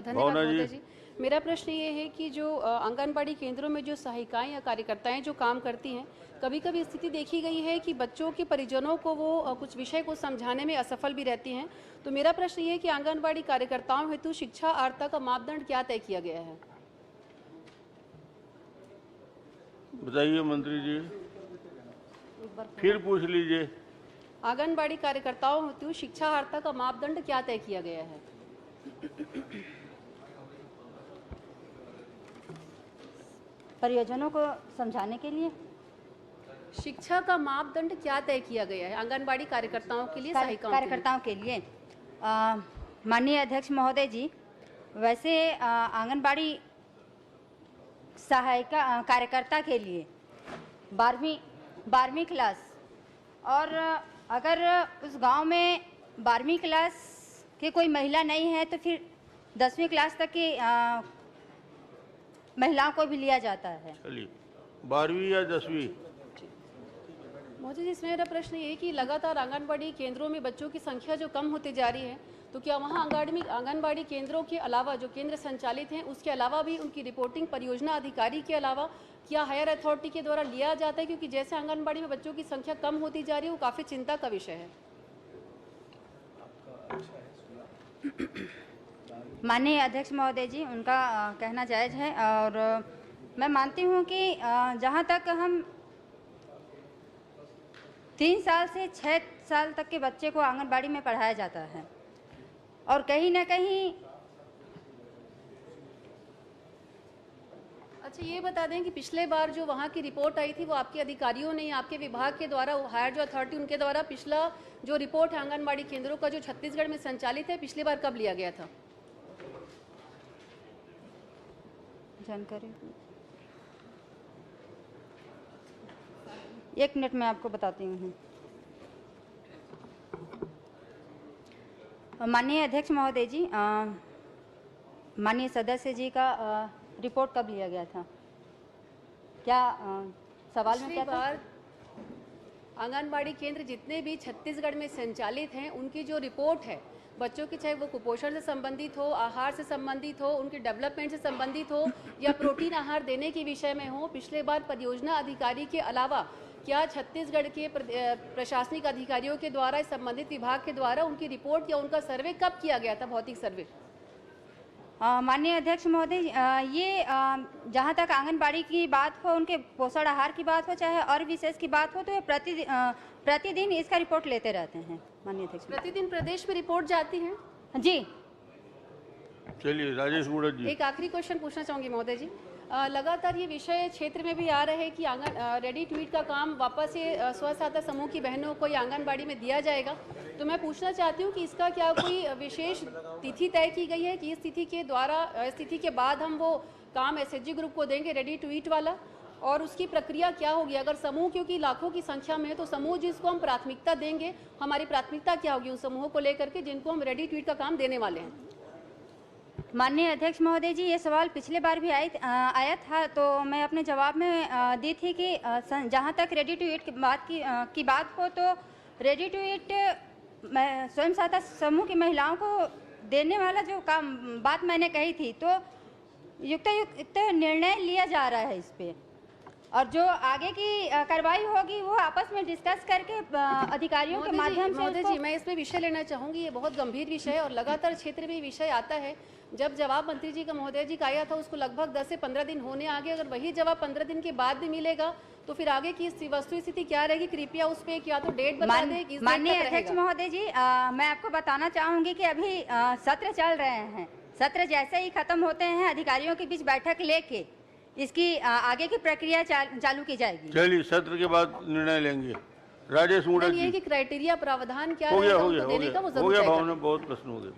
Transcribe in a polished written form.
धन्यवाद महोदय जी। मेरा प्रश्न ये है कि जो आंगनबाड़ी केंद्रों में जो सहायिकाएं या कार्यकर्ताएं जो काम करती हैं, कभी कभी स्थिति देखी गई है कि बच्चों के परिजनों को वो कुछ विषय को समझाने में असफल भी रहती हैं। तो मेरा प्रश्न ये है कि आंगनबाड़ी कार्यकर्ताओं हेतु शिक्षा अर्हता का मापदंड क्या तय किया गया है? बताइए मंत्री जी, फिर पूछ लीजिए। आंगनबाड़ी कार्यकर्ताओं हेतु शिक्षा अर्हता का मापदंड क्या तय किया गया है? परियोजनों को समझाने के लिए शिक्षा का मापदंड क्या तय किया गया है आंगनबाड़ी कार्यकर्ताओं के लिए, सहायिकाओं कार्यकर्ताओं के लिए? माननीय अध्यक्ष महोदय जी, वैसे आंगनबाड़ी सहायिका कार्यकर्ता के लिए 12वीं क्लास, और अगर उस गांव में 12वीं क्लास की कोई महिला नहीं है तो फिर 10वीं क्लास तक की महिलाओं को भी लिया जाता है। चलिए, 12वीं या 10वीं? महोदय जी, इसमें मेरा प्रश्न ये है कि लगातार आंगनबाड़ी केंद्रों में बच्चों की संख्या जो कम होती जा रही है, तो क्या वहाँ आंगनबाड़ी केंद्रों के अलावा जो केंद्र संचालित हैं उसके अलावा भी उनकी रिपोर्टिंग परियोजना अधिकारी के अलावा क्या हायर अथॉरिटी के द्वारा लिया जाता है? क्योंकि जैसे आंगनबाड़ी में बच्चों की संख्या कम होती जा रही है, वो काफ़ी चिंता का विषय है। माननीय अध्यक्ष महोदय जी, उनका कहना जायज़ है, और मैं मानती हूँ कि जहाँ तक हम 3 साल से 6 साल तक के बच्चे को आंगनबाड़ी में पढ़ाया जाता है, और कहीं ना कहीं अच्छा, ये बता दें कि पिछले बार जो वहाँ की रिपोर्ट आई थी वो आपके अधिकारियों ने, आपके विभाग के द्वारा, हायर जो अथॉरिटी उनके द्वारा पिछला जो रिपोर्ट है आंगनबाड़ी केंद्रों का जो छत्तीसगढ़ में संचालित है, पिछली बार कब लिया गया था? जानकारी 1 मिनट में आपको बताती हूँ। माननीय अध्यक्ष महोदय जी, माननीय सदस्य जी का रिपोर्ट कब लिया गया था? क्या सवाल में क्या था? आंगनबाड़ी केंद्र जितने भी छत्तीसगढ़ में संचालित हैं उनकी जो रिपोर्ट है बच्चों की, चाहे वो कुपोषण से संबंधित हो, आहार से संबंधित हो, उनके डेवलपमेंट से संबंधित हो या प्रोटीन आहार देने के विषय में हो, पिछले बार परियोजना अधिकारी के अलावा क्या छत्तीसगढ़ के प्रशासनिक अधिकारियों के द्वारा, इस संबंधित विभाग के द्वारा उनकी रिपोर्ट या उनका सर्वे कब किया गया था, भौतिक सर्वे? माननीय अध्यक्ष महोदय, ये जहाँ तक आंगनबाड़ी की बात हो, उनके पोषण आहार की बात हो, चाहे और विशेष की बात हो, तो ये प्रतिदिन इसका रिपोर्ट लेते रहते हैं। माननीय अध्यक्ष, प्रतिदिन प्रदेश में रिपोर्ट जाती है? जी। चलिए, राजेश गुड़त जी। एक आखिरी क्वेश्चन पूछना चाहूँगी महोदय जी। लगातार ये विषय क्षेत्र में भी आ रहे हैं कि रेडी टू ईट का काम वापस ये स्व सहायता समूह की बहनों को या आंगनबाड़ी में दिया जाएगा। तो मैं पूछना चाहती हूँ कि इसका क्या कोई विशेष तिथि तय की गई है कि इस तिथि के बाद हम वो काम एसएचजी ग्रुप को देंगे, रेडी टू ईट वाला? और उसकी प्रक्रिया क्या होगी? अगर समूह, क्योंकि लाखों की संख्या में है, तो समूह जिसको हम प्राथमिकता देंगे, हमारी प्राथमिकता क्या होगी उन समूहों को लेकर के जिनको हम रेडी टू ईट का काम देने वाले हैं? माननीय अध्यक्ष महोदय जी, ये सवाल पिछले बार भी आया था, तो मैं अपने जवाब में दी थी कि जहाँ तक रेडी टू ईट की बात हो, तो रेडी टू ईट स्वयं सहायता समूह की महिलाओं को देने वाला जो काम बात मैंने कही थी, तो युक्त निर्णय लिया जा रहा है इस पे, और जो आगे की कार्रवाई होगी वो आपस में डिस्कस करके अधिकारियों के माध्यम से। महोदय जी, मैं इसमें विषय लेना चाहूँगी। ये बहुत गंभीर विषय है और लगातार क्षेत्र में विषय आता है। जब जवाब मंत्री जी का, महोदय जी का आया था, उसको लगभग 10 से 15 दिन होने आगे, अगर वही जवाब 15 दिन के बाद भी मिलेगा तो फिर आगे की वस्तु स्थिति क्या रहेगी? कृपया उस पर क्या तो डेट बता दें। माननीय अध्यक्ष महोदय जी, मैं आपको बताना चाहूँगी कि अभी सत्र चल रहे हैं। सत्र जैसे ही खत्म होते हैं, अधिकारियों के बीच बैठक लेके इसकी आगे की प्रक्रिया चालू की जाएगी। चलिए, सत्र के बाद निर्णय लेंगे। राजेश गुड़त जी। ये कि क्राइटेरिया, प्रावधान क्या हो गया, देने का वो जरूर बहुत प्रश्न हो गए।